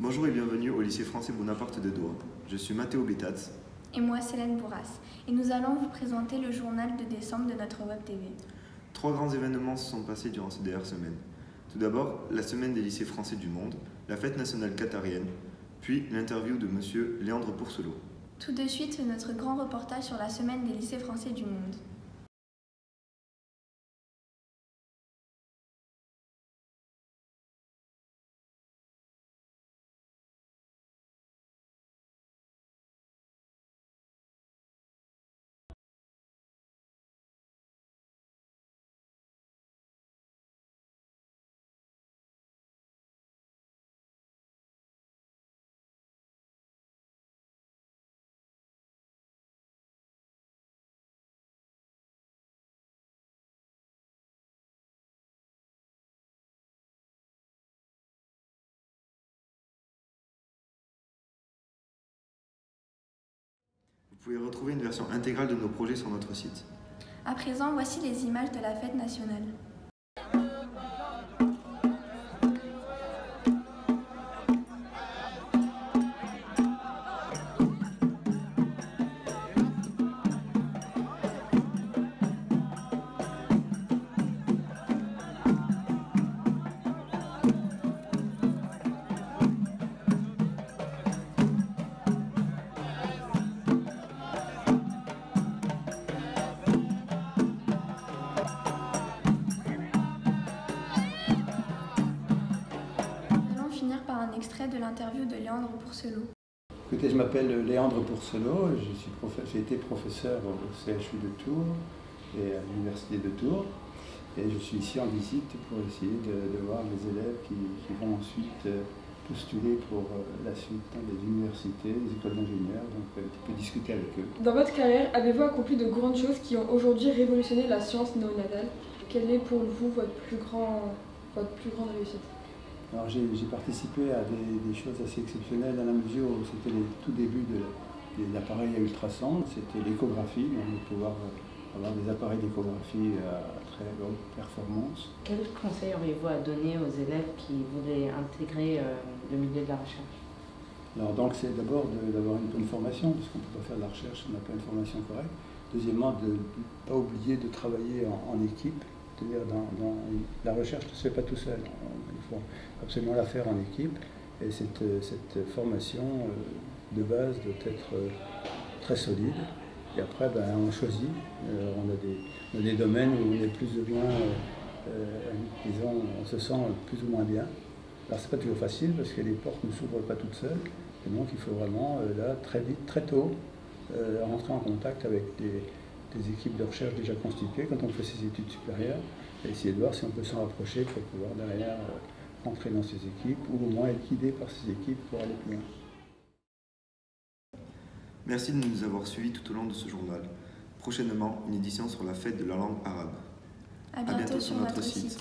Bonjour et bienvenue au lycée français Bonaparte de Doha. Je suis Mathéo Bétats. Et moi, Célène Bourras. Et nous allons vous présenter le journal de décembre de notre Web TV. 3 grands événements se sont passés durant ces dernières semaines. Tout d'abord, la semaine des lycées français du monde, la fête nationale qatarienne, puis l'interview de monsieur Léandre Pourcelot. Tout de suite, notre grand reportage sur la semaine des lycées français du monde. Vous pouvez retrouver une version intégrale de nos projets sur notre site. À présent, voici les images de la fête nationale. Par un extrait de l'interview de Léandre Pourcelot. Écoutez, je m'appelle Léandre Pourcelot, j'ai été professeur au CHU de Tours et à l'Université de Tours. Et je suis ici en visite pour essayer de voir les élèves qui vont ensuite postuler pour la suite dans les universités, les écoles d'ingénieurs, donc un petit peu discuter avec eux. Dans votre carrière, avez-vous accompli de grandes choses qui ont aujourd'hui révolutionné la science néonatale? Quelle est pour vous votre plus grande réussite? Alors j'ai participé à des choses assez exceptionnelles dans la mesure où c'était les tout débuts des appareils à ultrasons, c'était l'échographie, donc de pouvoir avoir des appareils d'échographie à très haute performance. Quel conseil auriez-vous à donner aux élèves qui voulaient intégrer le milieu de la recherche? Alors donc c'est d'abord d'avoir une bonne formation, parce qu'on ne peut pas faire de la recherche si on n'a pas une formation correcte. Deuxièmement, de ne pas oublier de travailler en équipe. C'est-à-dire la recherche ne se fait pas tout seul, il faut absolument la faire en équipe et cette formation de base doit être très solide. Et après on choisit, on a des domaines où on est plus ou moins, disons, on se sent plus ou moins bien. Alors c'est pas toujours facile parce que les portes ne s'ouvrent pas toutes seules et donc il faut vraiment là très vite, très tôt, rentrer en contact avec des équipes de recherche déjà constituées quand on fait ses études supérieures et essayer de voir si on peut s'en rapprocher pour pouvoir derrière rentrer dans ces équipes ou au moins être guidé par ces équipes pour aller plus loin. Merci de nous avoir suivis tout au long de ce journal. Prochainement, une édition sur la fête de la langue arabe. À bientôt sur notre site.